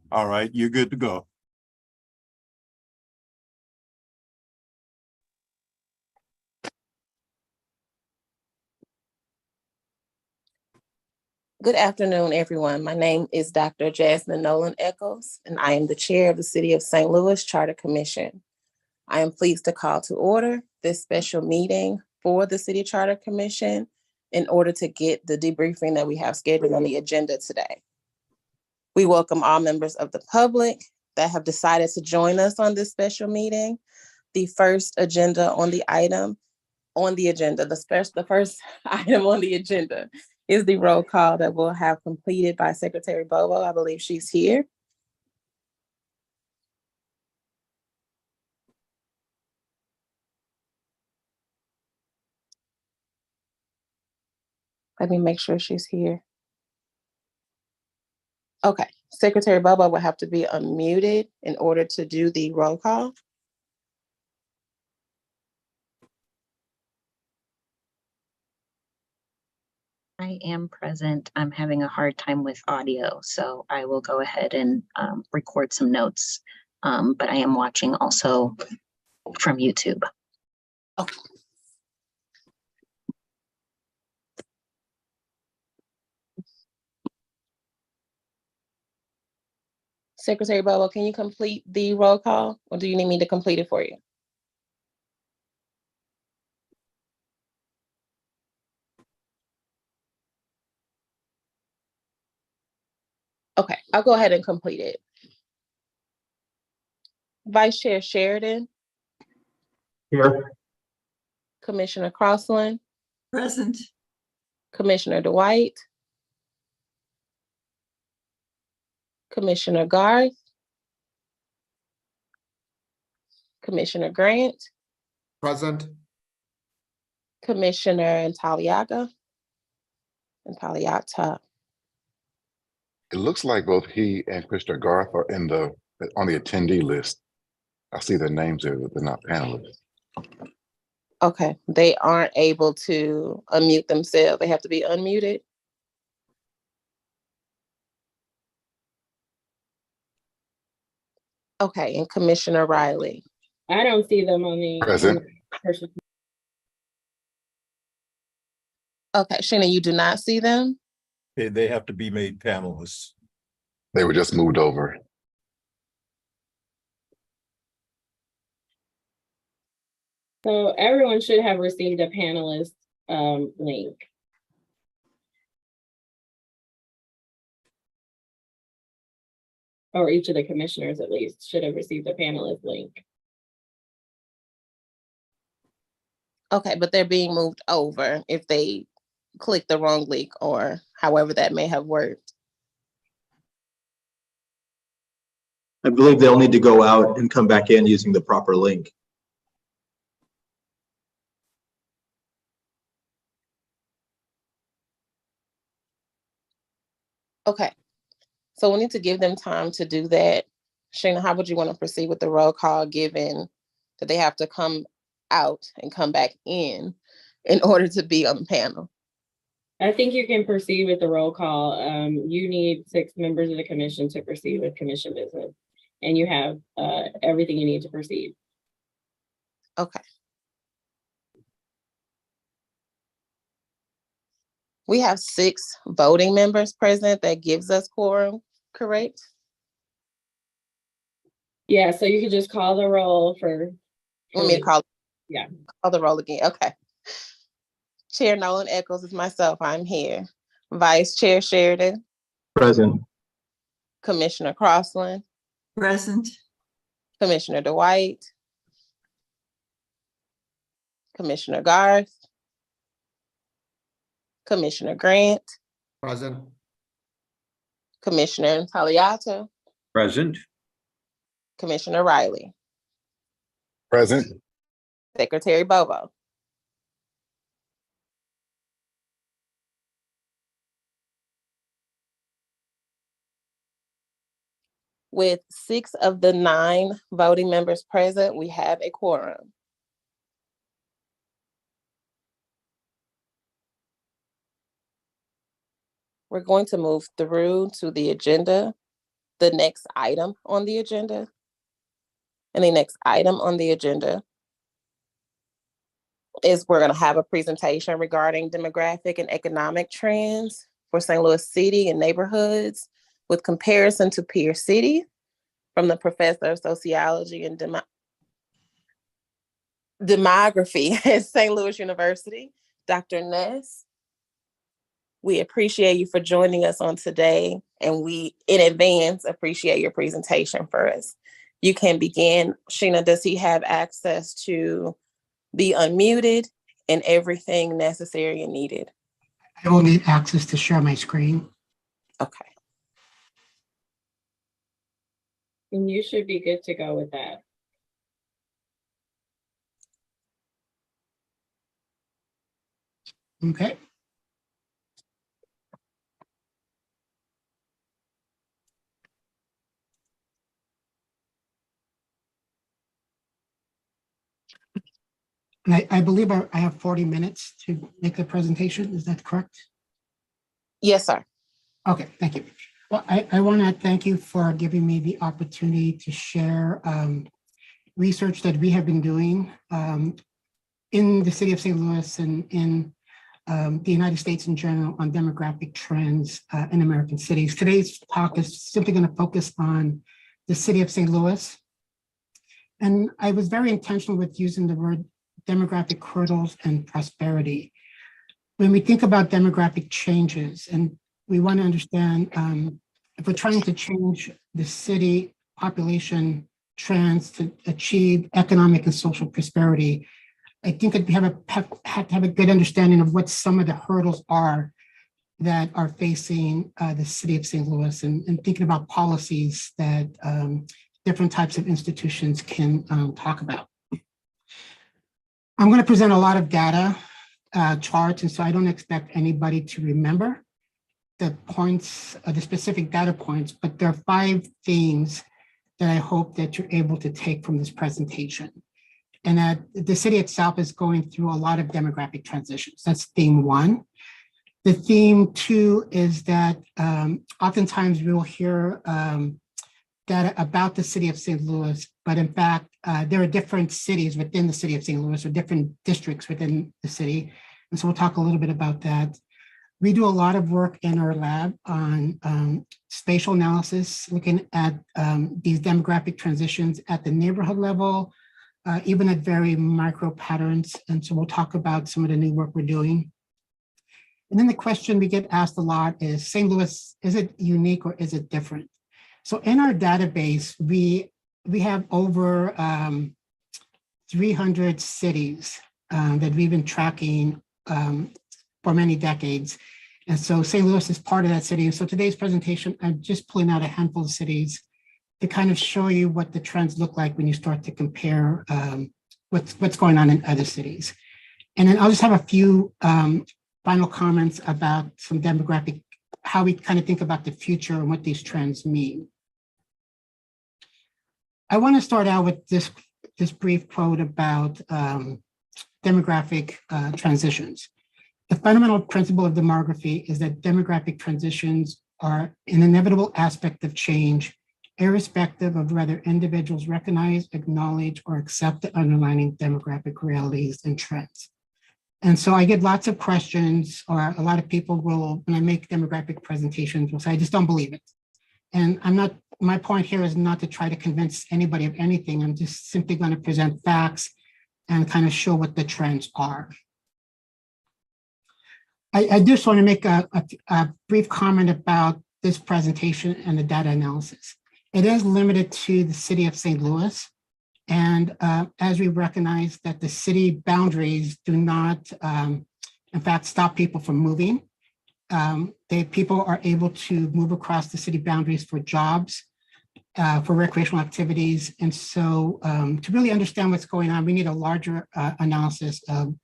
All right, you're good to go. Good afternoon, everyone. My name is Dr. Jasmine Nolan Echols, and I am the chair of the City of St. Louis Charter Commission. I am pleased to call to order this special meeting for the City Charter Commission in order to get the debriefing that we have scheduled on the agenda today. We welcome all members of the public that have decided to join us on this special meeting. The first agenda on the item on the agenda, the first item on the agenda is the roll call that we'll have completed by Secretary Bobo. I believe she's here. Let me make sure she's here. Okay, Secretary Bobo will have to be unmuted in order to do the roll call. I am present. I'm having a hard time with audio, so I will go ahead and record some notes. But I am watching also from YouTube. Okay. Secretary Bobo, can you complete the roll call, or do you need me to complete it for you? Okay, I'll go ahead and complete it. Vice Chair Sheridan. Here. Commissioner Crossland. Present. Commissioner Dwight. Commissioner Garth. Commissioner Grant. Present. Commissioner Intaliaga. It looks like both he and Commissioner Garth are on the attendee list. I see their names there, but they're not panelists. Okay, they aren't able to unmute themselves. They have to be unmuted. Okay, and Commissioner Riley. I don't see them on the Present. person. Okay, Sheena, you do not see them? They have to be made panelists. They were just moved over. So everyone should have received a panelist link. Or each of the commissioners at least should have received a panelist link. Okay, but they're being moved over if they click the wrong link or however that may have worked. I believe they'll need to go out and come back in using the proper link. Okay, so we need to give them time to do that. Sheena, how would you want to proceed with the roll call given that they have to come out and come back in order to be on the panel? I think you can proceed with the roll call. You need 6 members of the commission to proceed with commission business. And you have everything you need to proceed. Okay. We have 6 voting members present. That gives us quorum, correct? Yeah, so you can just call the roll for. Want me to call? Yeah. Call the roll again. Okay. Chair Nolan Echols is myself. I'm here. Vice Chair Sheridan. Present. Commissioner Crossland. Present. Commissioner Dwight. Commissioner Garth. Commissioner Grant. Present. Commissioner Intaliato. Present. Commissioner Riley. Present. Secretary Bobo. With 6 of the 9 voting members present, we have a quorum. We're going to move through to the agenda. the next item on the agenda. And the next item on the agenda is we're going to have a presentation regarding demographic and economic trends for St. Louis City and neighborhoods with comparison to peer city from the professor of sociology and demography at St. Louis University, Dr. Ness. We appreciate you for joining us on today, and we, in advance, appreciate your presentation for us. You can begin. Sheena, does he have access to be unmuted and everything necessary and needed? I will need access to share my screen. Okay. And you should be good to go with that. Okay. And I believe I have 40 minutes to make the presentation. Is that correct? Yes, sir. Okay, thank you. Well, I want to thank you for giving me the opportunity to share research that we have been doing in the city of St. Louis and in the United States in general on demographic trends in American cities. Today's talk is simply going to focus on the city of St. Louis. And I was very intentional with using the word demographic hurdles and prosperity. When we think about demographic changes, and we want to understand if we're trying to change the city population trends to achieve economic and social prosperity, I think that we have to have a good understanding of what some of the hurdles are that are facing the city of St. Louis, and thinking about policies that different types of institutions can talk about. I'm going to present a lot of data, charts, and so I don't expect anybody to remember the points, the specific data points, but there are 5 themes that I hope that you're able to take from this presentation. And that the city itself is going through a lot of demographic transitions. That's theme 1. The theme 2 is that oftentimes we will hear data about the city of St. Louis, but in fact, there are different cities within the city of St. Louis or different districts within the city. And so we'll talk a little bit about that. We do a lot of work in our lab on spatial analysis, looking at these demographic transitions at the neighborhood level, even at very micro patterns. And so we'll talk about some of the new work we're doing. And then the question we get asked a lot is, St. Louis, is it unique or is it different? So in our database, we have over 300 cities that we've been tracking for many decades. And so St. Louis is part of that city. And so today's presentation, I'm just pulling out a handful of cities to kind of show you what the trends look like when you start to compare what's going on in other cities. And then I'll just have a few final comments about some demographic, how we kind of think about the future and what these trends mean. I want to start out with this brief quote about demographic transitions. The fundamental principle of demography is that demographic transitions are an inevitable aspect of change, irrespective of whether individuals recognize, acknowledge, or accept the underlying demographic realities and trends. And so I get lots of questions, or a lot of people will, when I make demographic presentations, will say, I just don't believe it. And my point here is not to try to convince anybody of anything. I'm just simply going to present facts and kind of show what the trends are. I just want to make a brief comment about this presentation and the data analysis. It is limited to the city of St. Louis. And as we recognize that the city boundaries do not, in fact, stop people from moving. People are able to move across the city boundaries for jobs, for recreational activities. And so to really understand what's going on, we need a larger analysis of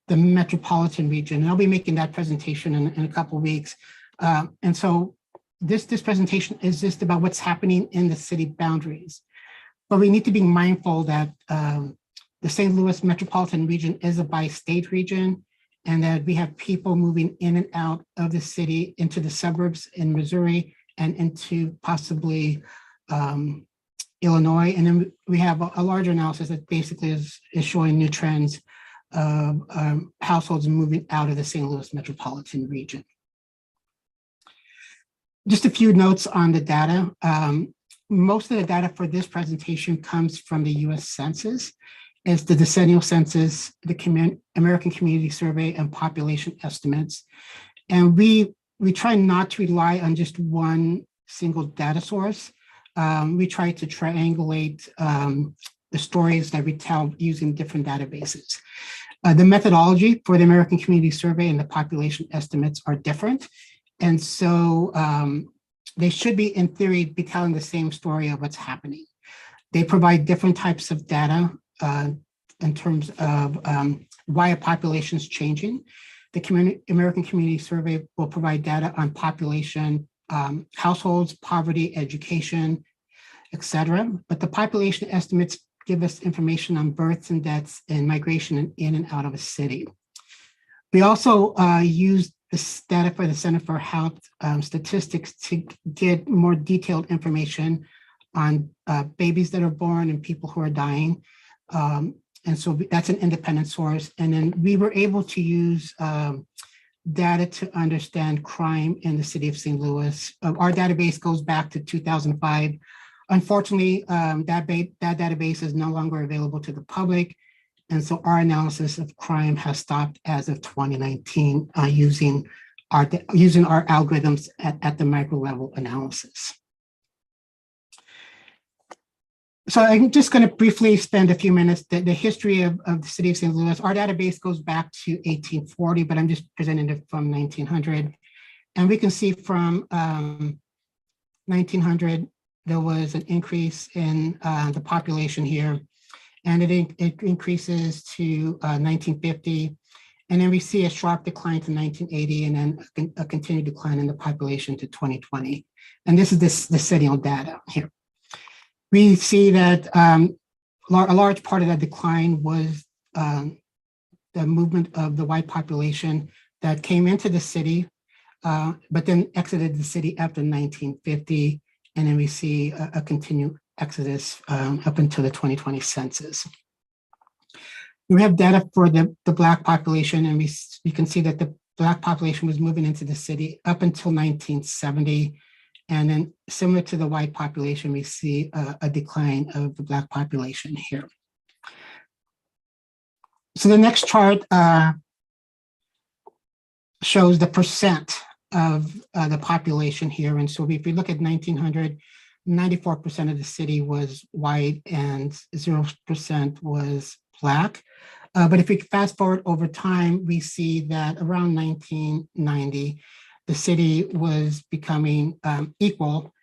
the metropolitan region. And I'll be making that presentation in a couple of weeks. And so this presentation is just about what's happening in the city boundaries. But we need to be mindful that the St. Louis metropolitan region is a bi-state region, and that we have people moving in and out of the city into the suburbs in Missouri and into possibly Illinois. And then we have a larger analysis that basically is showing new trends of households moving out of the St. Louis metropolitan region. Just a few notes on the data. Most of the data for this presentation comes from the US Census. It's the decennial census, the American Community Survey, and population estimates. And we try not to rely on just one single data source. We try to triangulate the stories that we tell using different databases. The methodology for the American Community Survey and the population estimates are different. And so they should be, in theory, be telling the same story of what's happening. They provide different types of data in terms of why a population is changing. The American Community Survey will provide data on population, households, poverty, education, et cetera. But the population estimates give us information on births and deaths and migration in and out of a city. We also use this data for the Center for Health Statistics to get more detailed information on babies that are born and people who are dying. And so that's an independent source. And then we were able to use data to understand crime in the city of St. Louis. Our database goes back to 2005. Unfortunately, that database is no longer available to the public. And so our analysis of crime has stopped as of 2019 using our algorithms at the micro level analysis. So I'm just going to briefly spend a few minutes. The history of the city of St. Louis, our database goes back to 1840, but I'm just presenting it from 1900. And we can see from 1900, there was an increase in the population here, and it increases to 1950. And then we see a sharp decline to 1980, and then a continued decline in the population to 2020. And this is the decennial data here. We see that a large part of that decline was the movement of the white population that came into the city, but then exited the city after 1950. And then we see a continued exodus up until the 2020 census. We have data for the Black population, and we can see that the Black population was moving into the city up until 1970. And then similar to the white population, we see a decline of the Black population here. So the next chart shows the percent of the population here. And so if we look at 1900, 94% of the city was white and 0% was Black. But if we fast forward over time, we see that around 1990, the city was becoming equal,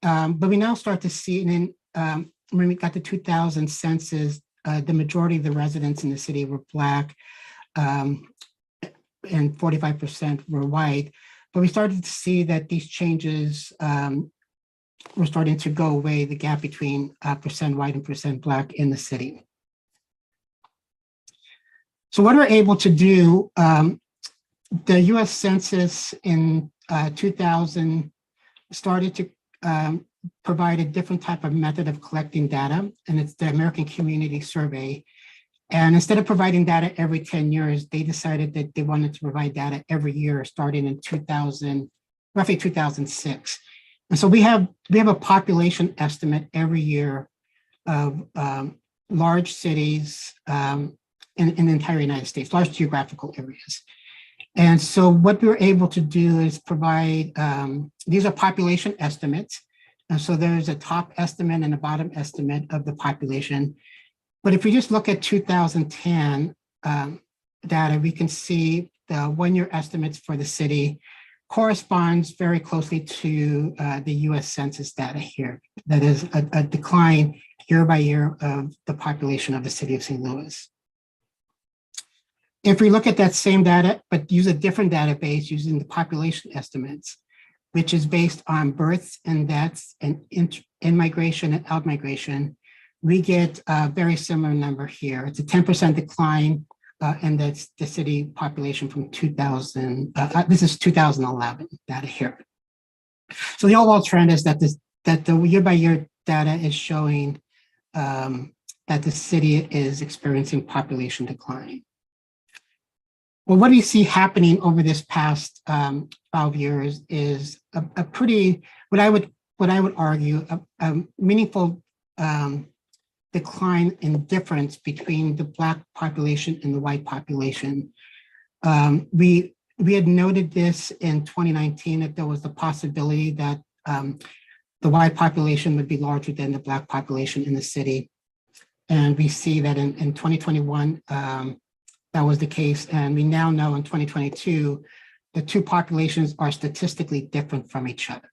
but we now start to see, and then when we got the 2000 census, the majority of the residents in the city were Black, and 45% were white. But we started to see that these changes were starting to go away, the gap between percent white and percent Black in the city. So what we're able to do, the US Census in 2000 started to provide a different type of method of collecting data, and it's the American Community Survey. And instead of providing data every 10 years, they decided that they wanted to provide data every year starting in roughly 2006. And so we have a population estimate every year of large cities in the entire United States, large geographical areas. And so what we were able to do is provide, these are population estimates. And so there's a top estimate and a bottom estimate of the population. But if we just look at 2010 data, we can see the one-year estimates for the city corresponds very closely to the US Census data here. That is a decline year by year of the population of the city of St. Louis. If we look at that same data, but use a different database using the population estimates, which is based on births and deaths and in-migration and out-migration, we get a very similar number here. It's a 10% decline, and that's the city population from 2000. This is 2011 data here. So the overall trend is that the year-by-year data is showing that the city is experiencing population decline. Well, what we see happening over this past 12 years is a pretty, what I would argue, a meaningful decline in difference between the Black population and the white population. We had noted this in 2019 that there was the possibility that the white population would be larger than the Black population in the city. And we see that in 2021, that was the case. And we now know in 2022, the two populations are statistically different from each other.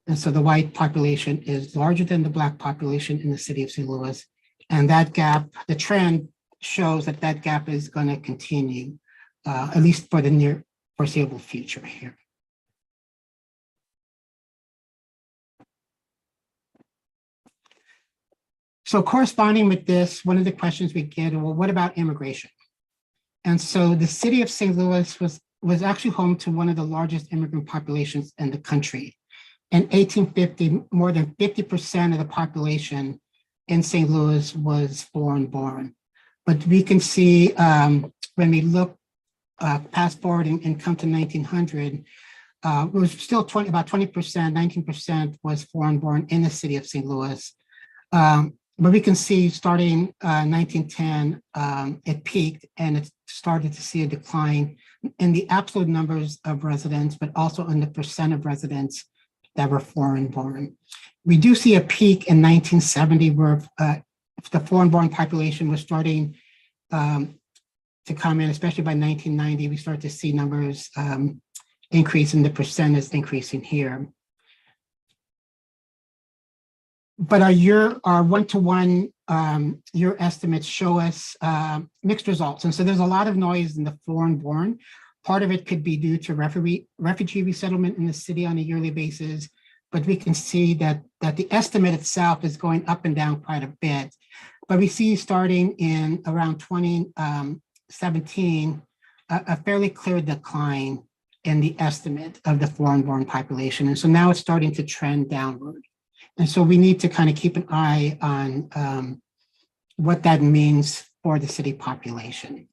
And so the white population is larger than the Black population in the city of St. Louis. And that gap, the trend shows that that gap is going to continue, at least for the near foreseeable future here. So corresponding with this, one of the questions we get, well, what about immigration? And so the city of St. Louis was actually home to one of the largest immigrant populations in the country. In 1850, more than 50% of the population in St. Louis was foreign born. But we can see when we look past forward and come to 1900, it was still about 20%, 19% was foreign born in the city of St. Louis. But we can see starting 1910, it peaked and it started to see a decline in the absolute numbers of residents, but also in the percent of residents that were foreign born. We do see a peak in 1970 where the foreign born population was starting to come in, especially by 1990, we start to see numbers increase and the percent is increasing here. But our one-to-one year estimates show us mixed results. And so there's a lot of noise in the foreign born. Part of it could be due to refugee resettlement in the city on a yearly basis, but we can see that the estimate itself is going up and down quite a bit. But we see starting in around 2017, a fairly clear decline in the estimate of the foreign born population. And so now it's starting to trend downward. And so we need to kind of keep an eye on what that means for the city population.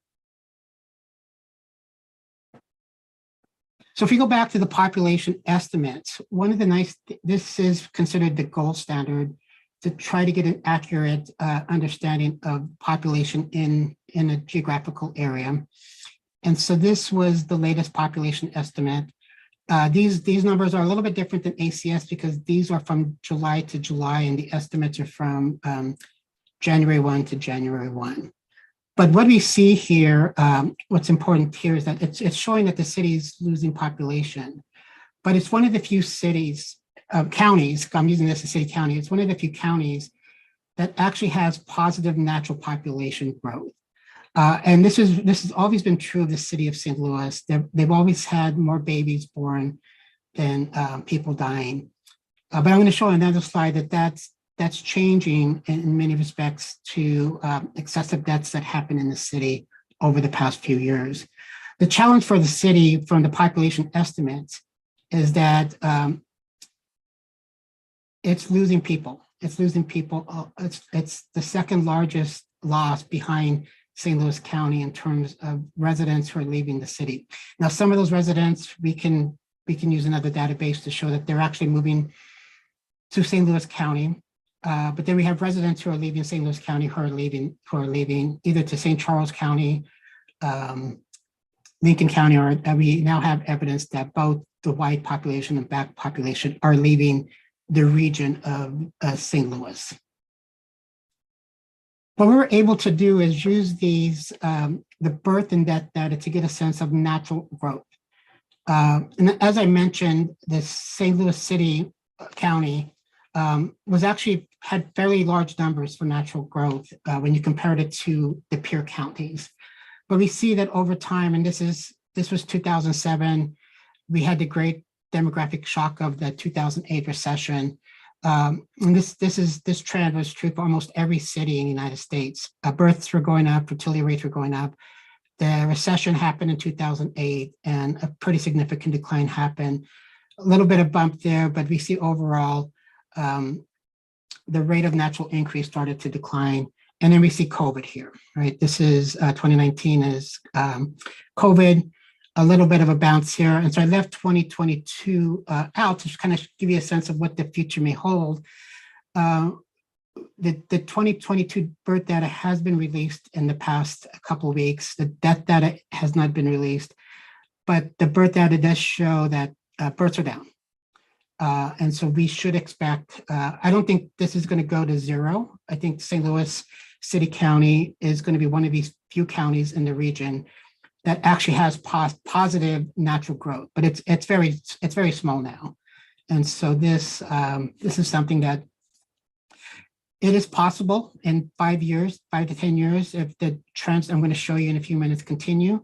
So if you go back to the population estimates, this is considered the gold standard to try to get an accurate understanding of population in a geographical area. And so this was the latest population estimate. These numbers are a little bit different than ACS because these are from July to July and the estimates are from January 1 to January 1. But what we see here, what's important here is that it's showing that the city is losing population, but it's one of the few counties, I'm using this as city county, it's one of the few counties that actually has positive natural population growth. And this has always been true of the city of St. Louis. They've always had more babies born than people dying. But I'm going to show another slide that's changing in many respects to excessive deaths that happen in the city over the past few years. The challenge for the city from the population estimates is that it's losing people. It's losing people. It's the second largest loss behind St. Louis County in terms of residents who are leaving the city. Now, some of those residents, we can use another database to show that they're actually moving to St. Louis County. But then we have residents who are leaving St. Louis County who are leaving either to St. Charles County, Lincoln County, or we now have evidence that both the white population and Black population are leaving the region of St. Louis. What we were able to do is use the birth and death data to get a sense of natural growth. And as I mentioned, the St. Louis City County had fairly large numbers for natural growth when you compared it to the peer counties. But we see that over time, and this was 2007, we had the great demographic shock of the 2008 recession. And this trend was true for almost every city in the United States. Births were going up, fertility rates were going up. The recession happened in 2008, and a pretty significant decline happened. a little bit of bump there, but we see overall the rate of natural increase started to decline. And then we see COVID here, right? This is 2019 is COVID, a little bit of a bounce here. And so I left 2022 out to kind of give you a sense of what the future may hold. The 2022 birth data has been released in the past couple of weeks. The death data has not been released, but the birth data does show that births are down. And so we should expect, I don't think this is going to go to zero. I think St. Louis City County is going to be one of these few counties in the region that actually has positive natural growth, but it's very small now. And so this is something that it is possible in 5 to 10 years, if the trends I'm going to show you in a few minutes continue,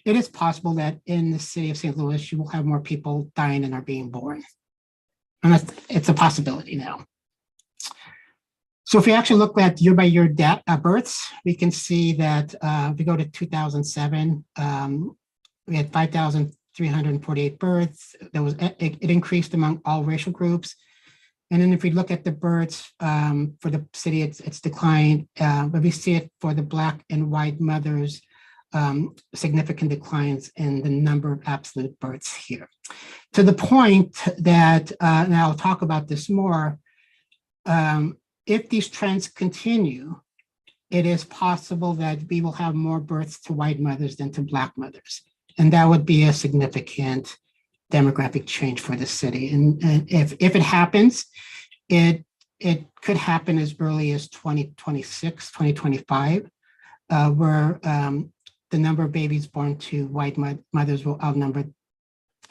it is possible that in the city of St. Louis, you will have more people dying than are being born. And it's a possibility now. So if we actually look at year by year births, we can see that if we go to 2007, we had 5,348 births. It increased among all racial groups. And then if we look at the births for the city, it's declined, but we see it for the Black and white mothers, significant declines in the number of absolute births here. To the point that, and I'll talk about this more, if these trends continue, it is possible that we will have more births to white mothers than to Black mothers. And that would be a significant demographic change for the city. And if it happens, it could happen as early as 2026, 2025, where the number of babies born to white mothers will outnumber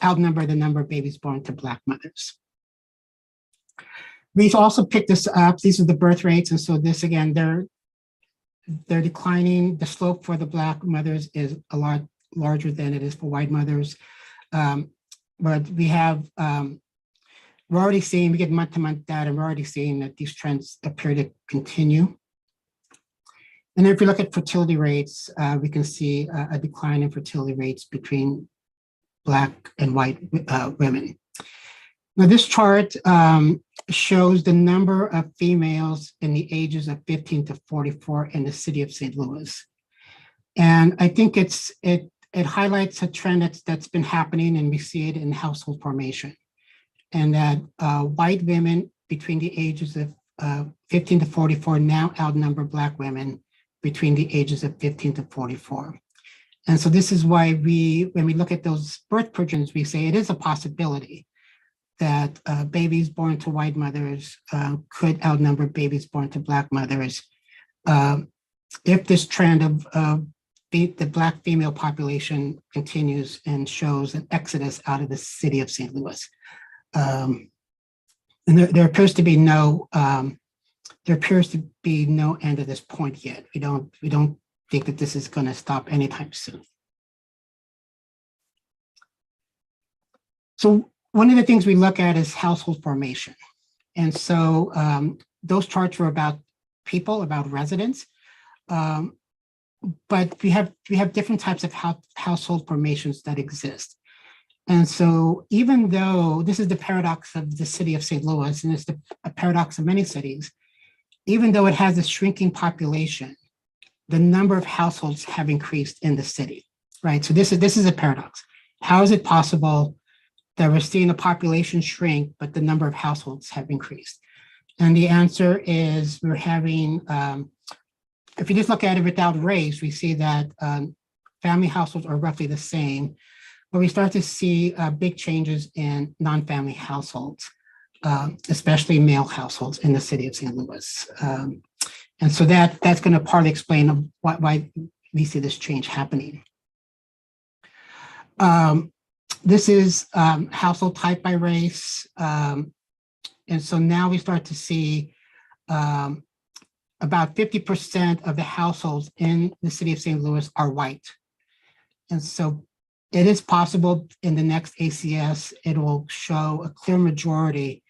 the number of babies born to Black mothers. We've also picked this up. These are the birth rates. And so this, again, they're declining. The slope for the Black mothers is a lot larger than it is for white mothers. But we have, we're already seeing, we get month-to-month data, and we're already seeing that these trends appear to continue. And then if we look at fertility rates, we can see a decline in fertility rates between Black and white women. Now this chart shows the number of females in the ages of 15 to 44 in the city of St. Louis. And I think it highlights a trend that's been happening, and we see it in household formation. And that white women between the ages of 15 to 44 now outnumber Black women between the ages of 15 to 44. And so this is why when we look at those birth projections, we say it is a possibility that babies born to white mothers could outnumber babies born to Black mothers if this trend of the Black female population continues and shows an exodus out of the city of St. Louis. And there appears to be no end of this point yet. We don't think that this is going to stop anytime soon. So one of the things we look at is household formation. And so those charts were about people, about residents. But we have different types of household formations that exist. And so even though this is the paradox of the city of St. Louis, and it's a paradox of many cities, even though it has a shrinking population, the number of households have increased in the city, right? So this is a paradox. How is it possible that we're seeing a population shrink, but the number of households have increased? And the answer is we're having, if you just look at it without race, we see that family households are roughly the same, but we start to see big changes in non-family households, especially male households in the city of St. Louis. And so that's going to partly explain why we see this change happening. This is household type by race. And so now we start to see about 50% of the households in the city of St. Louis are white. And so it is possible in the next ACS, it will show a clear majority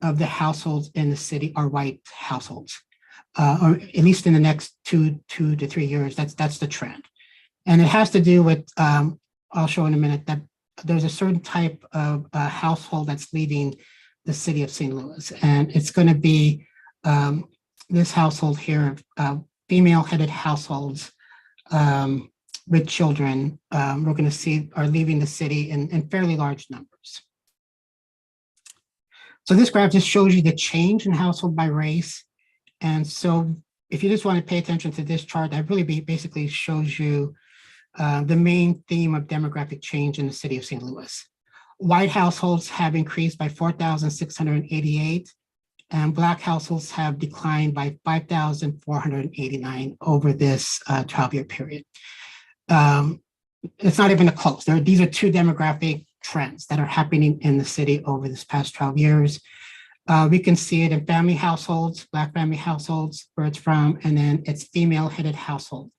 of the households in the city are white households, or at least in the next two to 3 years. That's the trend. And it has to do with, I'll show in a minute, that there's a certain type of household that's leaving the city of St. Louis, and it's going to be this household here, female-headed households with children. We're going to see are leaving the city in fairly large numbers. So this graph just shows you the change in household by race. And so if you just want to pay attention to this chart, that really basically shows you the main theme of demographic change in the city of St. Louis. White households have increased by 4,688, and Black households have declined by 5,489 over this 12-year period. It's not even a close. These are two demographic trends that are happening in the city over this past 12 years. We can see it in family households, Black family households, where it's from, and then it's female-headed household,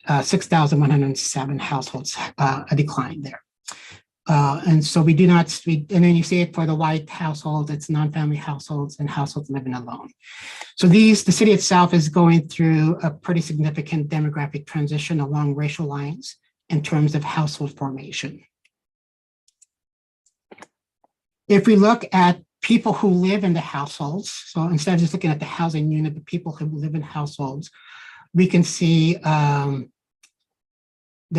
6,107 households, a decline there. And so we do not, and then you see it for the white households, it's non-family households and households living alone. So the city itself is going through a pretty significant demographic transition along racial lines in terms of household formation. If we look at people who live in the households, so instead of just looking at the housing unit, the people who live in households, we can see the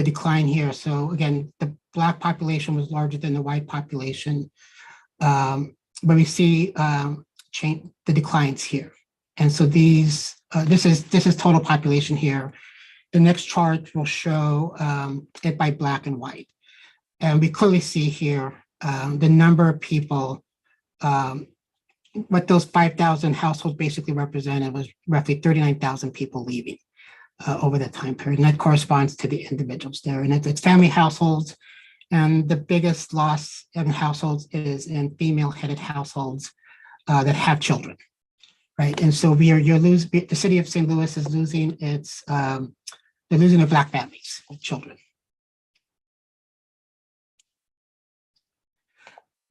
decline here. So again, the Black population was larger than the white population, but we see the declines here. And so this is total population here. The next chart will show it by Black and white. And we clearly see here the number of people, what those 5,000 households basically represented was roughly 39,000 people leaving over that time period. And that corresponds to the individuals there. And it's family households. And the biggest loss in households is in female-headed households that have children, right? And so the city of St. Louis is losing they're losing the Black families with children.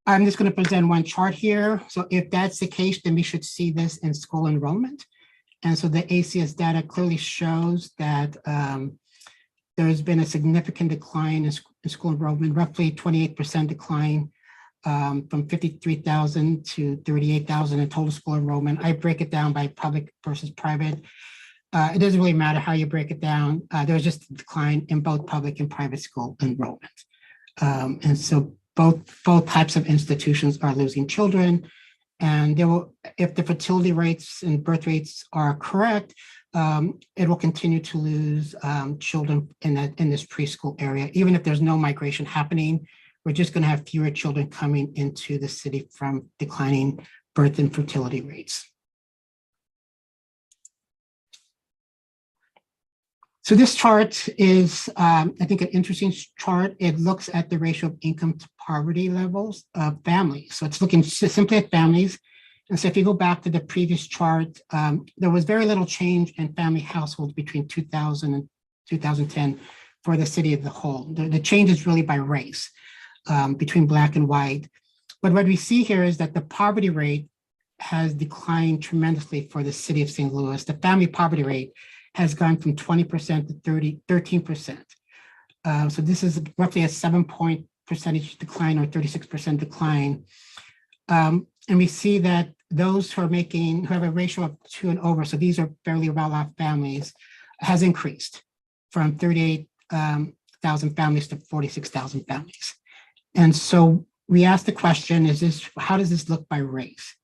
I'm just going to present one chart here. So if that's the case, then we should see this in school enrollment. And so the ACS data clearly shows that there's been a significant decline in school enrollment, roughly 28% decline from 53,000 to 38,000 in total school enrollment. I break it down by public versus private. It doesn't really matter how you break it down. There's just a decline in both public and private school enrollment. And so both types of institutions are losing children. And if the fertility rates and birth rates are correct, it will continue to lose children in this preschool area. Even if there's no migration happening, we're just going to have fewer children coming into the city from declining birth and fertility rates. So this chart is, I think, an interesting chart. It looks at the ratio of income to poverty levels of families. So it's looking simply at families. And so if you go back to the previous chart, there was very little change in family households between 2000 and 2010 for the city as a whole. The change is really by race between Black and white. But what we see here is that the poverty rate has declined tremendously for the city of St. Louis. The family poverty rate has gone from 20% to 13%. So this is roughly a 7-point percentage decline or 36% decline. And we see that those who have a ratio of 2 and over, so these are fairly well-off families, has increased from 38,000 families to 46,000 families. And so we asked the question, how does this look by race?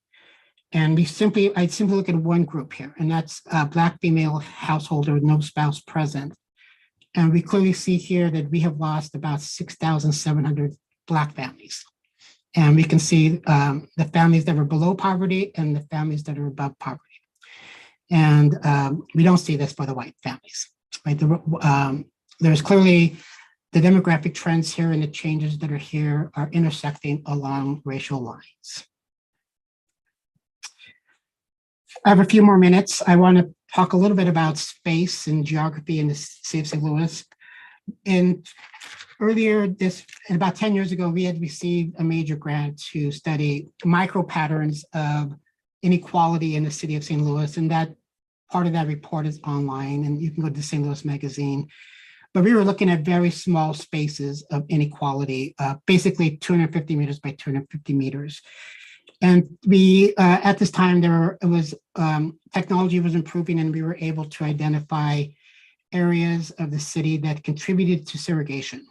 And I'd simply look at one group here, and that's a Black female household with no spouse present. And we clearly see here that we have lost about 6,700 Black families. And we can see the families that were below poverty and the families that are above poverty. And we don't see this for the white families, right? There's clearly the demographic trends here and the changes that are here are intersecting along racial lines. I have a few more minutes. I want to talk a little bit about space and geography in the city of St. Louis. About 10 years ago, we had received a major grant to study micro patterns of inequality in the city of St. Louis. And that part of that report is online, and you can go to the St. Louis Magazine. But we were looking at very small spaces of inequality, basically 250 meters by 250 meters. And we, at this time, technology was improving, and we were able to identify areas of the city that contributed to segregation.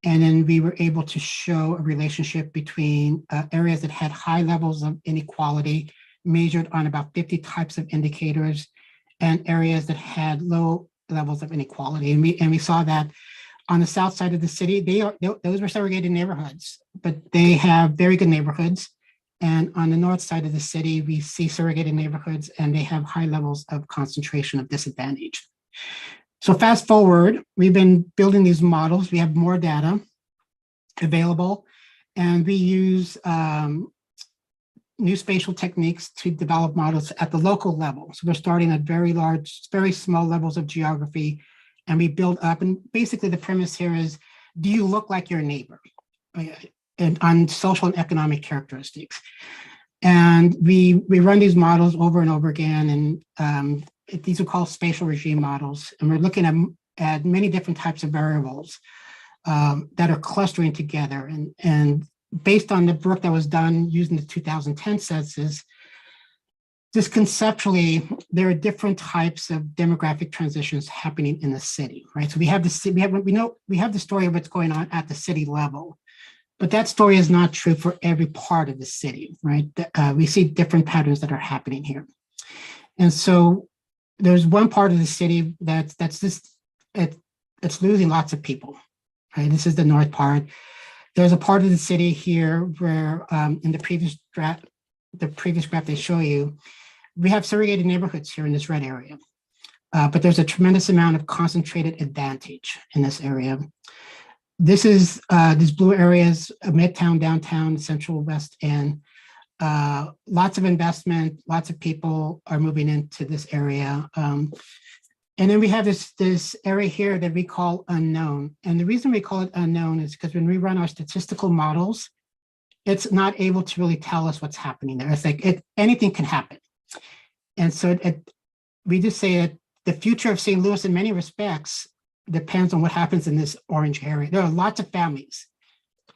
And then we were able to show a relationship between areas that had high levels of inequality, measured on about 50 types of indicators, and areas that had low levels of inequality. And we saw that on the south side of the city, those were segregated neighborhoods, but they have very good neighborhoods. And on the north side of the city, we see segregated neighborhoods, and they have high levels of concentration of disadvantage. So fast forward, we've been building these models. We have more data available, and we use new spatial techniques to develop models at the local level. So we're starting at very large, very small levels of geography, and we build up. And basically the premise here is, do you look like your neighbor? And on social and economic characteristics. And we run these models over and over again, and these are called spatial regime models. And we're looking at many different types of variables that are clustering together. And based on the work that was done using the 2010 census, just conceptually, there are different types of demographic transitions happening in the city, right? So we have the story of what's going on at the city level. But that story is not true for every part of the city, right? We see different patterns that are happening here. And so there's one part of the city it's losing lots of people, right? This is the north part. There's a part of the city here where in the previous graph they show you, we have segregated neighborhoods here in this red area. But there's a tremendous amount of concentrated advantage in this area. This is these blue areas, Midtown, downtown, Central West End. Lots of investment, lots of people are moving into this area. And then we have this area here that we call unknown. And the reason we call it unknown is because when we run our statistical models, it's not able to really tell us what's happening there. It's like anything can happen. And so we just say that the future of St. Louis in many respects depends on what happens in this orange area. There are lots of families.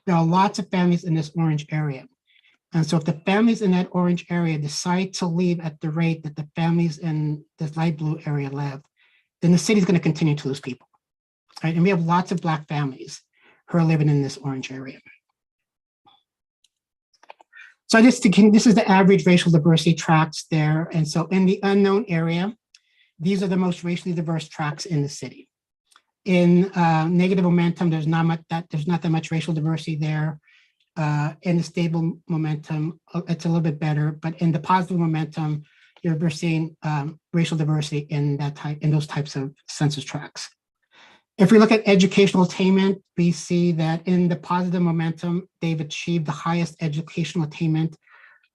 There are lots of families in this orange area. And so if the families in that orange area decide to leave at the rate that the families in this light blue area live, then the city's going to continue to lose people, right? And we have lots of Black families who are living in this orange area. So this is the average racial diversity tracts there. And so in the unknown area, these are the most racially diverse tracts in the city. In negative momentum, there's not that much racial diversity there. In the stable momentum, it's a little bit better, but in the positive momentum, we're seeing racial diversity in those types of census tracts. If we look at educational attainment, we see that in the positive momentum, they've achieved the highest educational attainment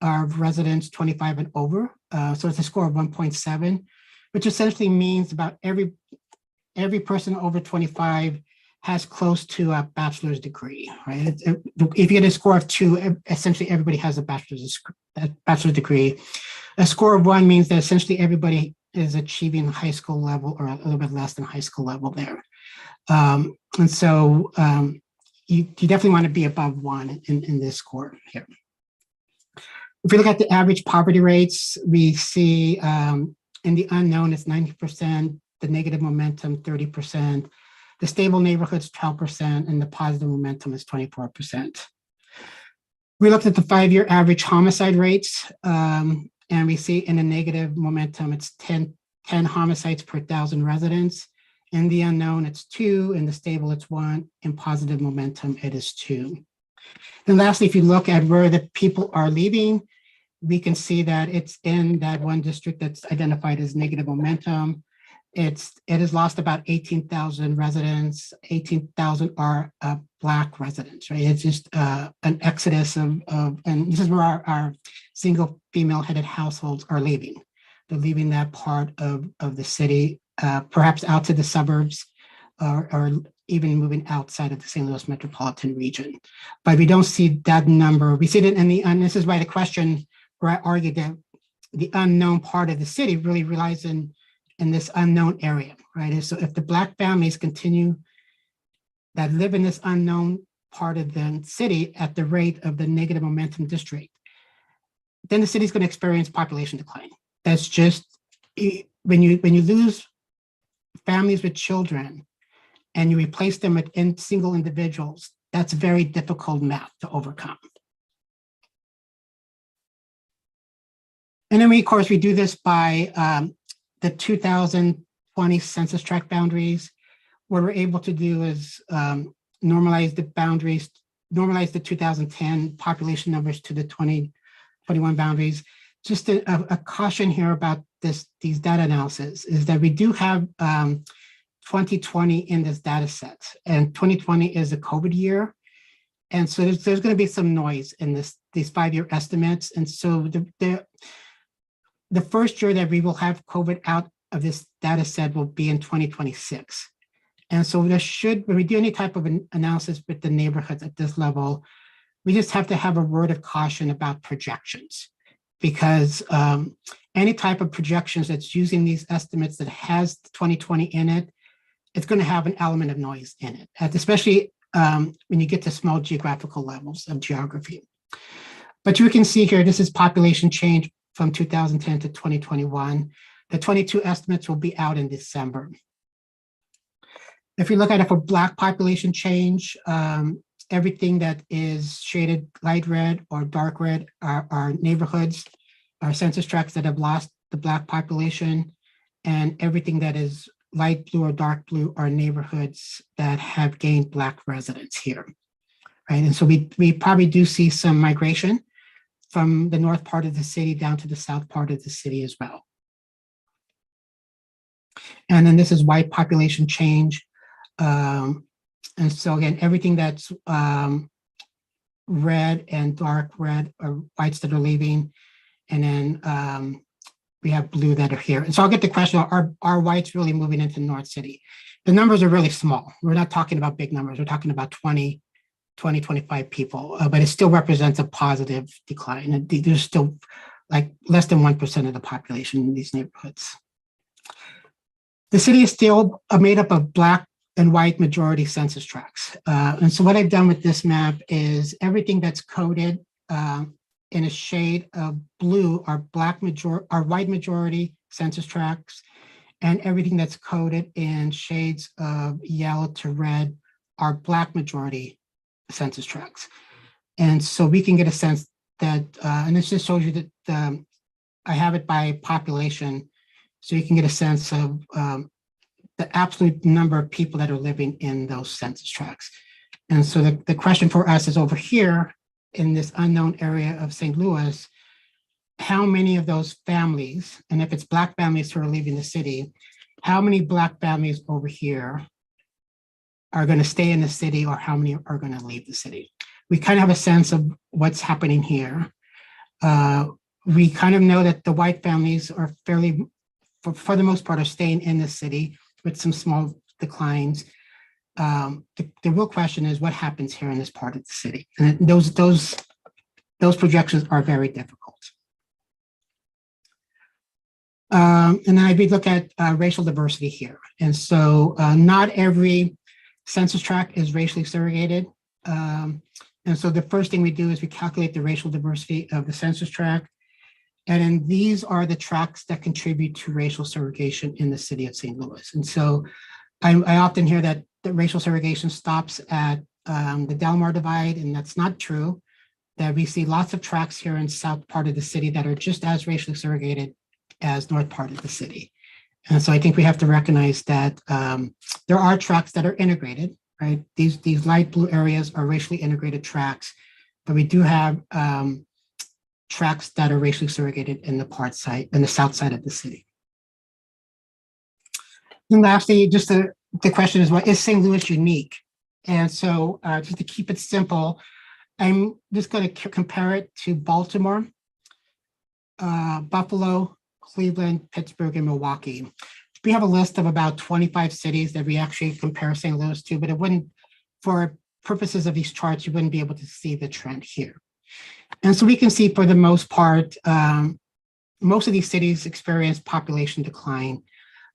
of residents 25 and over. So it's a score of 1.7, which essentially means about every person over 25 has close to a bachelor's degree, right? If you get a score of 2, essentially everybody has a bachelor's degree. A score of 1 means that essentially everybody is achieving high school level or a little bit less than high school level there. And so you definitely want to be above 1 in this score here. If we look at the average poverty rates, we see in the unknown, it's 90%, the negative momentum, 30%, the stable neighborhoods, 12%, and the positive momentum is 24%. We looked at the 5-year average homicide rates, and we see in the negative momentum, it's 10 homicides per 1,000 residents. In the unknown, it's 2, in the stable, it's 1, in positive momentum, it is 2. And lastly, if you look at where the people are leaving, we can see that it's in that one district that's identified as negative momentum. It has lost about 18,000 residents. 18,000 are Black residents, right? It's just an exodus and this is where our single female-headed households are leaving. They're leaving that part of the city, perhaps out to the suburbs, or even moving outside of the St. Louis metropolitan region. But we don't see that number. We see it and this is why the question where I argued that the unknown part of the city really relies in in this unknown area, right? And so if the Black families continue that live in this unknown part of the city at the rate of the negative momentum district, then the city's going to experience population decline. That's just, when you lose families with children and you replace them with single individuals, that's very difficult math to overcome. And then of course, we do this by the 2020 census tract boundaries. What we're able to do is normalize the boundaries, normalize the 2010 population numbers to the 2021 boundaries. Just a caution here about these data analysis is that we do have 2020 in this data set, and 2020 is a COVID year. And so there's going to be some noise in these 5-year estimates. And so the first year that we will have COVID out of this data set will be in 2026. And so when we do any type of an analysis with the neighborhoods at this level, we just have to have a word of caution about projections, because any type of projections that's using these estimates that has 2020 in it, it's going to have an element of noise in it, especially when you get to small geographical levels of geography. But you can see here, this is population change from 2010 to 2021. The 22 estimates will be out in December. If you look at it for Black population change, everything that is shaded light red or dark red are neighborhoods, are census tracts that have lost the Black population, and everything that is light blue or dark blue are neighborhoods that have gained Black residents here, right? And so we probably do see some migration from the north part of the city down to the south part of the city as well. And then this is white population change. And so again, everything that's red and dark red are whites that are leaving. And then we have blue that are here. And so I'll get the question, are whites really moving into North City? The numbers are really small. We're not talking about big numbers. We're talking about 25 people, but it still represents a positive decline. And there's still like less than 1% of the population in these neighborhoods. The city is still made up of Black and white majority census tracts. And so what I've done with this map is everything that's coded in a shade of blue are white majority census tracts, and everything that's coded in shades of yellow to red are Black majority census tracts. And so we can get a sense that, and this just shows you that I have it by population, so you can get a sense of the absolute number of people that are living in those census tracts. And so the question for us is over here in this unknown area of St. Louis, how many of those families, and if it's Black families who are leaving the city, how many Black families over here are going to stay in the city, or how many are going to leave the city? We kind of have a sense of what's happening here. We kind of know that the white families are fairly, for the most part, are staying in the city with some small declines. The real question is what happens here in this part of the city? And those projections are very difficult. And then we look at racial diversity here. And so not every census tract is racially segregated. And so the first thing we do is we calculate the racial diversity of the census tract. And then these are the tracts that contribute to racial segregation in the city of St. Louis. And so I often hear that the racial segregation stops at the Delmar Divide, and that's not true. That we see lots of tracts here in south part of the city that are just as racially segregated as north part of the city. And so I think we have to recognize that there are tracts that are integrated, right? These light blue areas are racially integrated tracts, but we do have tracts that are racially segregated in the south side of the city. And lastly, just the question is, what is St. Louis unique? And so just to keep it simple, I'm just going to compare it to Baltimore, Buffalo, Cleveland, Pittsburgh, and Milwaukee. We have a list of about 25 cities that we actually compare St. Louis to, but it wouldn't, for purposes of these charts, you wouldn't be able to see the trend here. And so we can see for the most part, most of these cities experience population decline.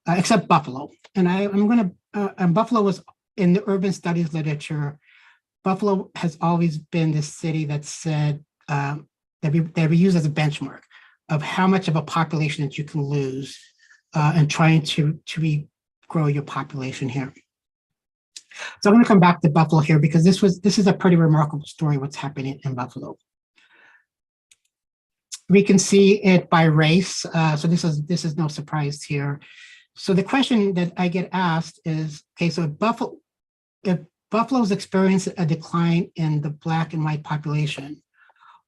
except Buffalo. And and Buffalo was in the urban studies literature. Buffalo has always been the city that said that we use as a benchmark of how much of a population that you can lose and trying to regrow your population here. So I'm going to come back to Buffalo here because this is a pretty remarkable story what's happening in Buffalo. We can see it by race. So this is no surprise here. So the question that I get asked is, okay, so if Buffalo's experienced a decline in the Black and white population,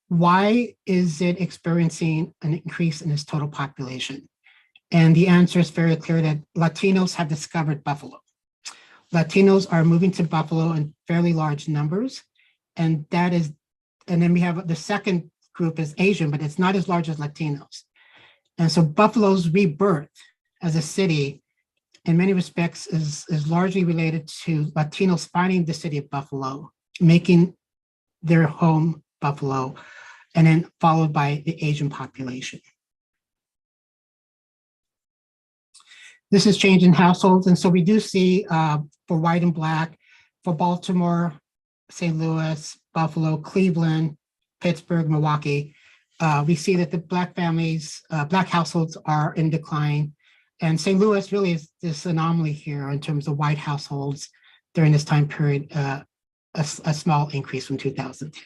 why is it experiencing an increase in its total population? And the answer is very clear that Latinos have discovered Buffalo. Latinos are moving to Buffalo in fairly large numbers. And then we have the second group is Asian, but it's not as large as Latinos. And so Buffalo's rebirth as a city in many respects is largely related to Latinos finding the city of Buffalo, making their home Buffalo, and then followed by the Asian population. This is change in households. And so we do see for white and Black, for Baltimore, St. Louis, Buffalo, Cleveland, Pittsburgh, Milwaukee, we see that the Black families, Black households are in decline. And St. Louis really is this anomaly here in terms of white households during this time period, a small increase from 2010.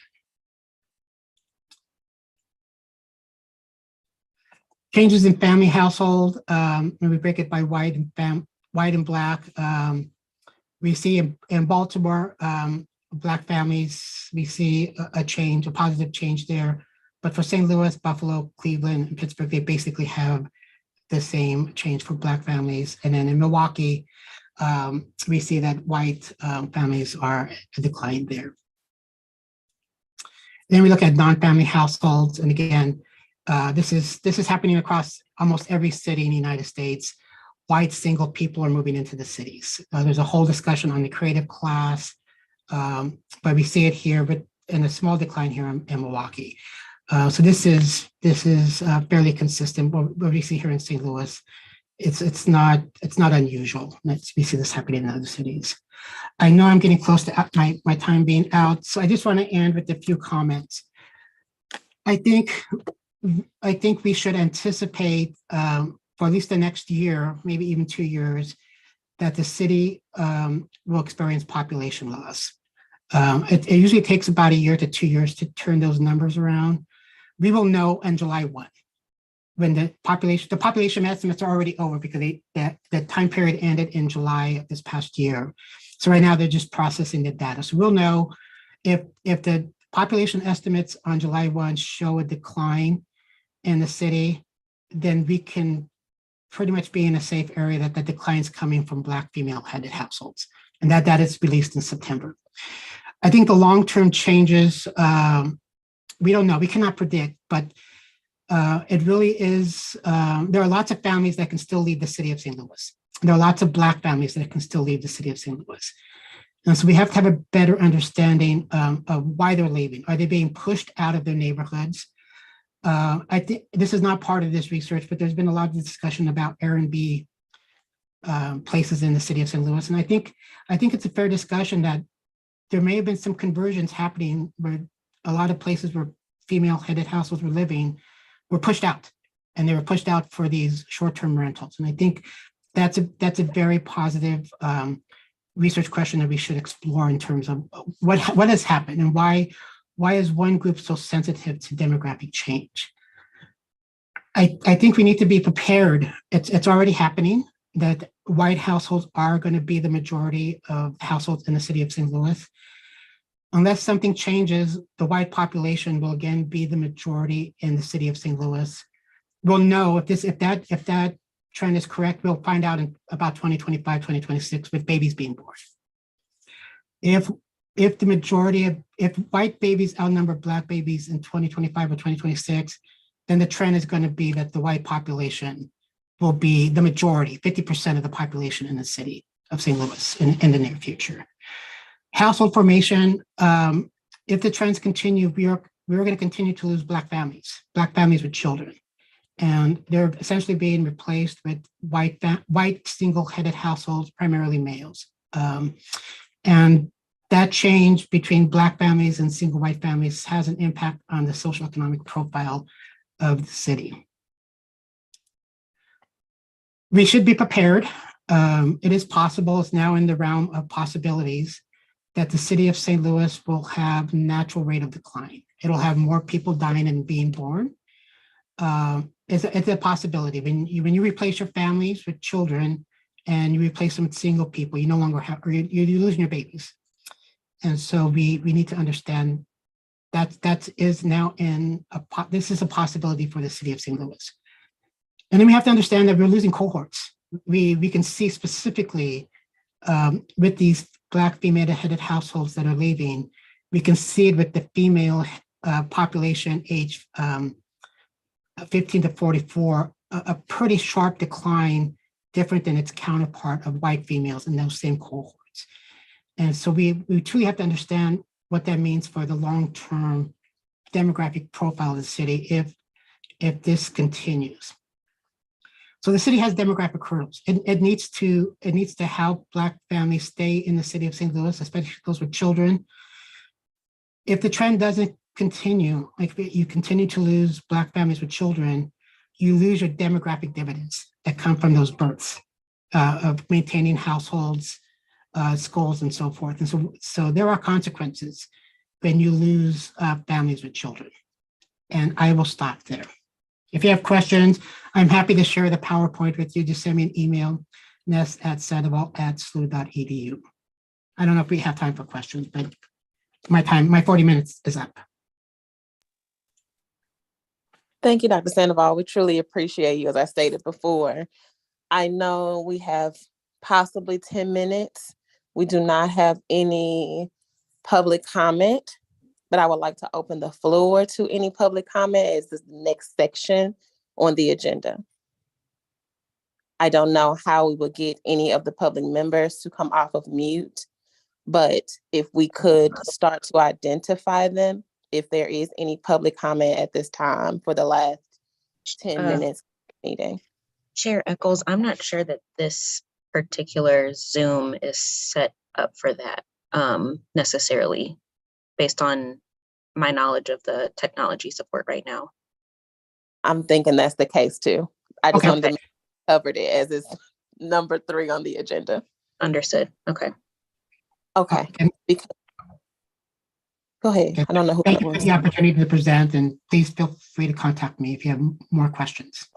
Changes in family household, when we break it by white and Black, we see in Baltimore, Black families, we see a change, a positive change there. But for St. Louis, Buffalo, Cleveland, and Pittsburgh, they basically have the same change for Black families. And then in Milwaukee, we see that white families are declined there. Then we look at non-family households. And again, this is happening across almost every city in the United States. White single people are moving into the cities. There's a whole discussion on the creative class, but we see it here, but in a small decline here in Milwaukee. So this is fairly consistent. What we see here in St. Louis, it's not unusual. We see this happening in other cities. I know I'm getting close to my time being out, so I just want to end with a few comments. I think we should anticipate for at least the next year, maybe even 2 years, that the city will experience population loss. It usually takes about 1 year to 2 years to turn those numbers around. We will know on July 1 when the population estimates are already over because the time period ended in July of this past year. So right now they're just processing the data. So we'll know if the population estimates on July 1 show a decline in the city, then we can pretty much be in a safe area that the decline is coming from Black female-headed households. And that data is released in September. I think the long-term changes, we don't know, we cannot predict, but it really is, there are lots of families that can still leave the city of St. Louis. There are lots of Black families that can still leave the city of St. Louis. And so we have to have a better understanding of why they're leaving. Are they being pushed out of their neighborhoods? I think this is not part of this research, but there's been a lot of discussion about Airbnb places in the city of St. Louis. And I think it's a fair discussion that there may have been some conversions happening where a lot of places where female-headed households were living were pushed out, and they were pushed out for these short-term rentals. And I think that's a very positive research question that we should explore in terms of what has happened and why is one group so sensitive to demographic change. I think we need to be prepared. It's already happening that white households are going to be the majority of households in the city of St. Louis. Unless something changes, the white population will again be the majority in the city of St. Louis. We'll know if that trend is correct. We'll find out in about 2025, 2026 with babies being born. If white babies outnumber Black babies in 2025 or 2026, then the trend is going to be that the white population will be the majority, 50% of the population in the city of St. Louis in the near future. Household formation, if the trends continue, we're going to continue to lose Black families with children. And they're essentially being replaced with white single-headed households, primarily males. And that change between Black families and single white families has an impact on the socioeconomic profile of the city. We should be prepared. It is possible, it's now in the realm of possibilities, that the city of St. Louis will have natural rate of decline. It'll have more people dying and being born. It's a possibility. When you replace your families with children and you replace them with single people, you no longer have, or you're losing your babies. And so we need to understand that is now this is a possibility for the city of St. Louis. And then we have to understand that we're losing cohorts. We can see specifically with these Black female-headed households that are leaving, we can see it with the female population age 15 to 44, a pretty sharp decline, different than its counterpart of white females in those same cohorts. And so we truly have to understand what that means for the long-term demographic profile of the city if this continues. So the city has demographic hurdles. It needs to help Black families stay in the city of St. Louis, especially those with children. If the trend doesn't continue, like you continue to lose Black families with children, you lose your demographic dividends that come from those births of maintaining households, schools, and so forth. And so there are consequences when you lose families with children. And I will stop there. If you have questions, I'm happy to share the PowerPoint with you. Just send me an email, ness@sandoval@slu.edu. I don't know if we have time for questions, but my 40 minutes is up. Thank you, Dr. Sandoval. We truly appreciate you, as I stated before. I know we have possibly 10 minutes. We do not have any public comment, but I would like to open the floor to any public comment as the next section on the agenda. I don't know how we would get any of the public members to come off of mute, but if we could start to identify them, if there is any public comment at this time for the last 10 minutes meeting. Chair Echols, I'm not sure that this particular Zoom is set up for that necessarily, based on my knowledge of the technology support right now. I'm thinking that's the case too. I just Okay. wanted to make sure I covered it as it's number 3 on the agenda. Understood. Okay. Okay. Okay. Go ahead. Okay. I don't know who Thank that you for was. the opportunity to present, and please feel free to contact me if you have more questions.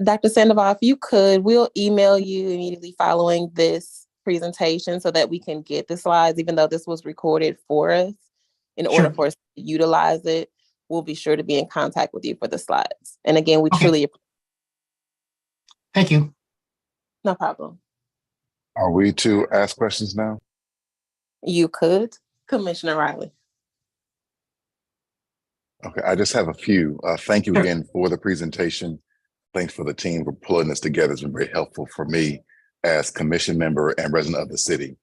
Dr. Sandoval, if you could, we'll email you immediately following this presentation so that we can get the slides, even though this was recorded for us. In order Sure. for us to utilize it, we'll be sure to be in contact with you for the slides. And again, we Okay. truly, Thank you. no problem. Are we to ask questions now? You could, Commissioner Riley. Okay, I just have a few. Thank you Sure. again for the presentation. Thanks for the team for pulling this together. It's been very helpful for me as commission member and resident of the city.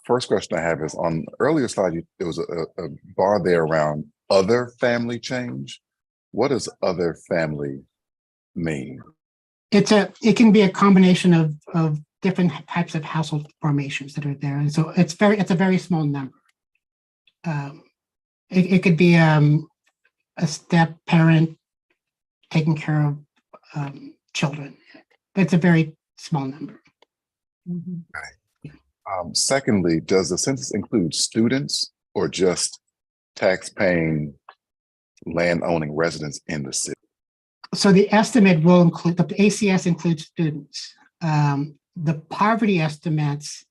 First question I have is on earlier slide, there was a bar there around other family change. What does other family mean? It can be a combination of different types of household formations that are there, and so it's a very small number. It could be a step parent taking care of children. It's a very small number. Secondly, does the census include students or just tax-paying, land-owning residents in the city? So the estimate will include, the ACS includes students. The poverty estimates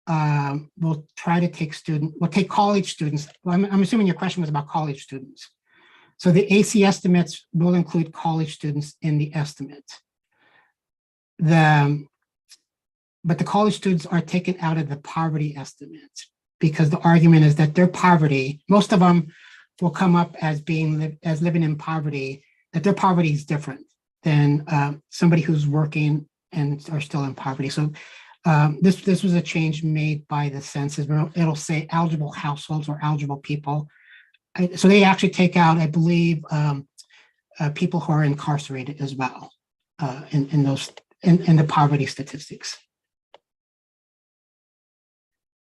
will try to take college students. Well, I'm assuming your question was about college students. So the AC estimates will include college students in the estimate. But the college students are taken out of the poverty estimate because the argument is that their poverty, most of them will come up as living in poverty, that their poverty is different than somebody who's working and are still in poverty. So this was a change made by the census. It'll say eligible households or eligible people. So they actually take out, I believe, people who are incarcerated as well in the poverty statistics.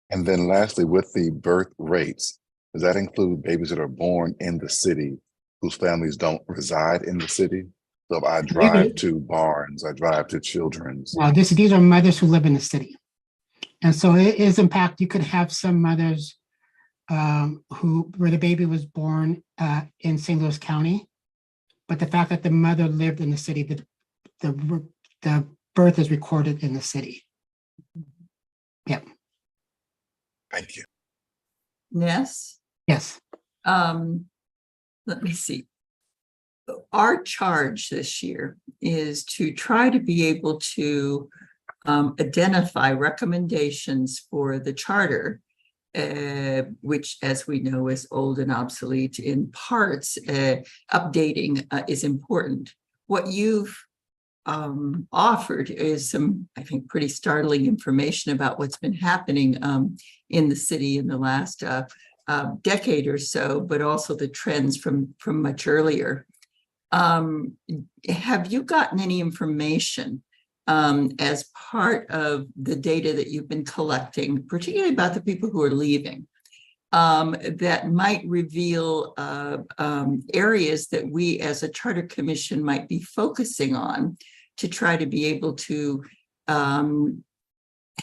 And then lastly, with the birth rates, does that include babies that are born in the city whose families don't reside in the city? So if I drive to Barnes, I drive to Children's. Now, these are mothers who live in the city. And so it is impact. You could have some mothers where the baby was born in St. Louis County, but the fact that the mother lived in the city, the birth is recorded in the city. Yep. Thank you. Ness, Yes. let me see. Our charge this year is to try to be able to identify recommendations for the charter, which, as we know, is old and obsolete in parts. Updating is important. What you've offered is some, I think, pretty startling information about what's been happening in the city in the last decade or so, but also the trends from much earlier. Have you gotten any information as part of the data that you've been collecting, particularly about the people who are leaving, that might reveal areas that we as a charter commission might be focusing on to try to be able to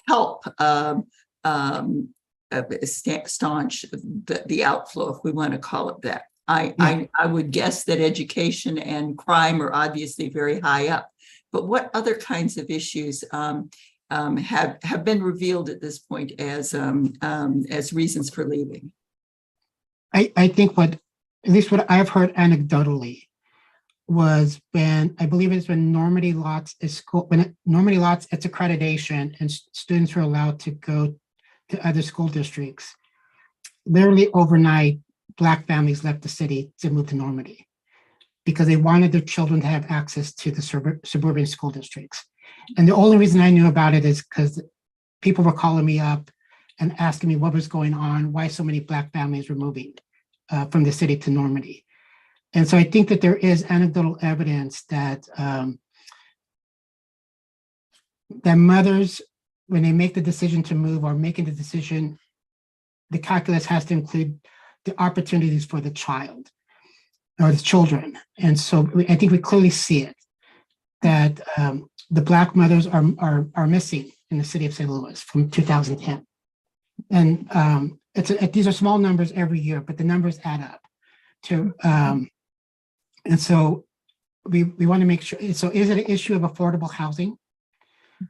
help staunch the outflow, if we want to call it that? I would guess that education and crime are obviously very high up, but what other kinds of issues have been revealed at this point as reasons for leaving? I think at least what I've heard anecdotally was when, I believe it's when Normandy Lots is school, when Normandy Lots, it's accreditation and students are allowed to go to other school districts. Literally overnight, Black families left the city to move to Normandy because they wanted their children to have access to the suburban school districts. And the only reason I knew about it is because people were calling me up and asking me what was going on, why so many Black families were moving from the city to Normandy. And so I think that there is anecdotal evidence that that mothers, when they make the decision to move or making the decision, the calculus has to include the opportunities for the child or the children. And so I think we clearly see it, that the Black mothers are missing in the city of St. Louis from 2010. And these are small numbers every year, but the numbers add up to, and so we want to make sure, so is it an issue of affordable housing?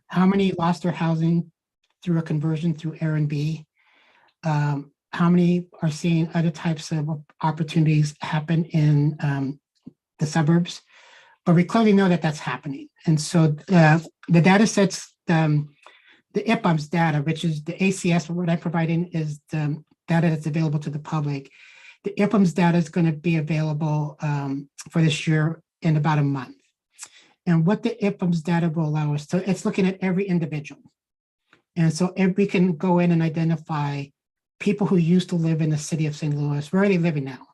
How many lost their housing through a conversion through Airbnb? How many are seeing other types of opportunities happen in the suburbs? But we clearly know that that's happening. And so the data sets, the IPUMS data, which is the ACS, what I'm providing is the data that's available to the public. The IPUMS data is going to be available for this year in about a month. And what the IPUMS data will allow us to, it's looking at every individual. And so if we can go in and identify people who used to live in the city of St. Louis, where are they living now?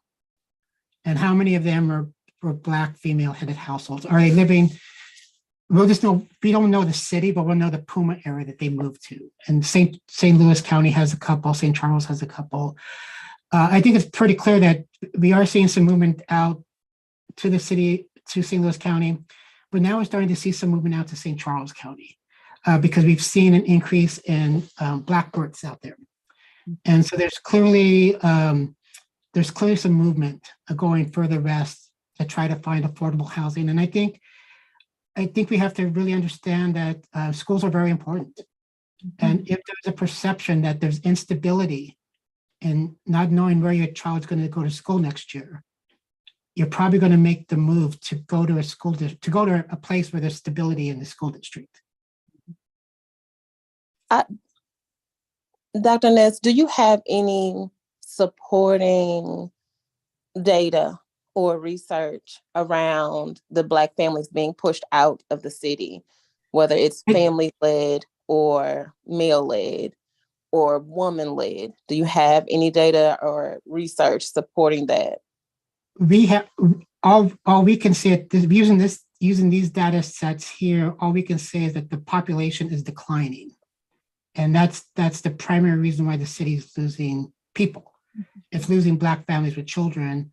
And how many of them were Black female-headed households? Are they living, we'll just know, we don't know the city, but we'll know the Puma area that they moved to. And St. Louis County has a couple, St. Charles has a couple. I think it's pretty clear that we are seeing some movement out to the city, to St. Louis County, but now we're starting to see some movement out to St. Charles County because we've seen an increase in Black births out there. And so there's clearly some movement going further west to try to find affordable housing. And I think we have to really understand that schools are very important. And if there's a perception that there's instability and not knowing where your child's going to go to school next year, you're probably going to make the move to go to a school to go to a place where there's stability in the school district. Dr. Ness, do you have any supporting data or research around the Black families being pushed out of the city, whether it's family-led or male-led or woman-led? Do you have any data or research supporting that? We have all we can say, using these data sets here, all we can say is that the population is declining. And that's the primary reason why the city is losing people. It's losing Black families with children.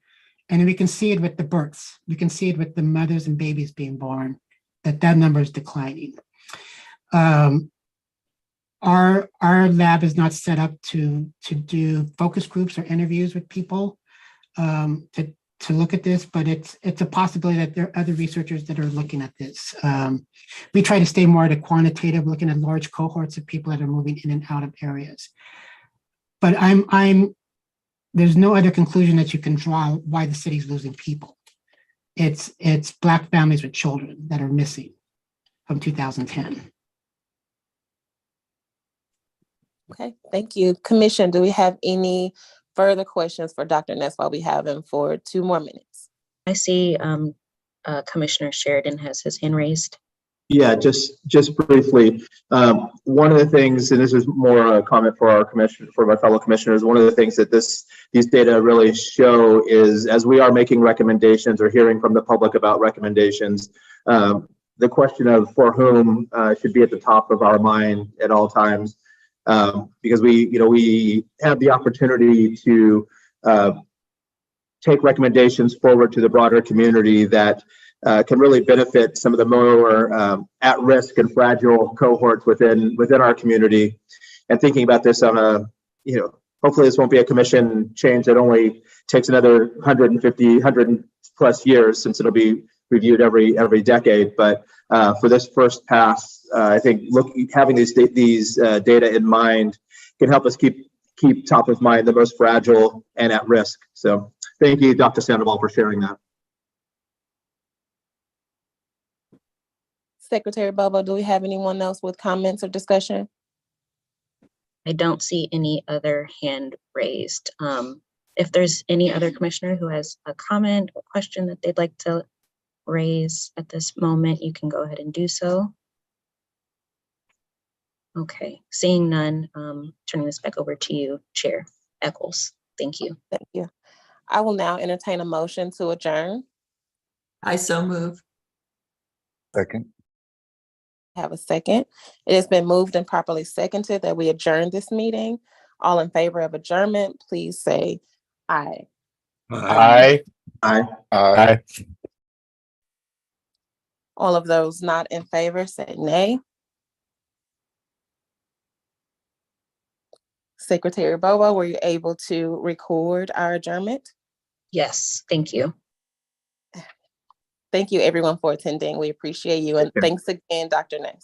And we can see it with the births. We can see it with the mothers and babies being born, that number is declining. Our lab is not set up to do focus groups or interviews with people to look at this, but it's a possibility that there are other researchers that are looking at this. We try to stay more at a quantitative, looking at large cohorts of people that are moving in and out of areas. But there's no other conclusion that you can draw why the city's losing people. It's Black families with children that are missing from 2010. Okay, thank you. Commission, do we have any further questions for Dr. Ness while we have him for 2 more minutes? I see Commissioner Sheridan has his hand raised. Yeah, just briefly. One of the things, and this is more a comment for our commission, for my fellow commissioners, one of the things that these data really show is, as we are making recommendations or hearing from the public about recommendations, the question of for whom should be at the top of our mind at all times, because we have the opportunity to take recommendations forward to the broader community that can really benefit some of the more at-risk and fragile cohorts within our community. And thinking about this on a, hopefully this won't be a commission change that only takes another 100 plus years, since it'll be reviewed every decade. But for this first pass, I think having these data in mind can help us keep top of mind the most fragile and at risk. So thank you, Dr. Sandoval, for sharing that. Secretary Bobo, do we have anyone else with comments or discussion? I don't see any other hand raised. If there's any other commissioner who has a comment or question that they'd like to raise at this moment, you can go ahead and do so. Okay, seeing none, turning this back over to you, Chair Echols. Thank you. Thank you. I will now entertain a motion to adjourn. I so move. Second. Have a second. It has been moved and properly seconded that we adjourn this meeting. All in favor of adjournment, please say aye. Aye. Aye. All of those not in favor say nay. Secretary Bobo, were you able to record our adjournment? Yes, thank you. Thank you everyone for attending. We appreciate you. And thanks again, Dr. Ness.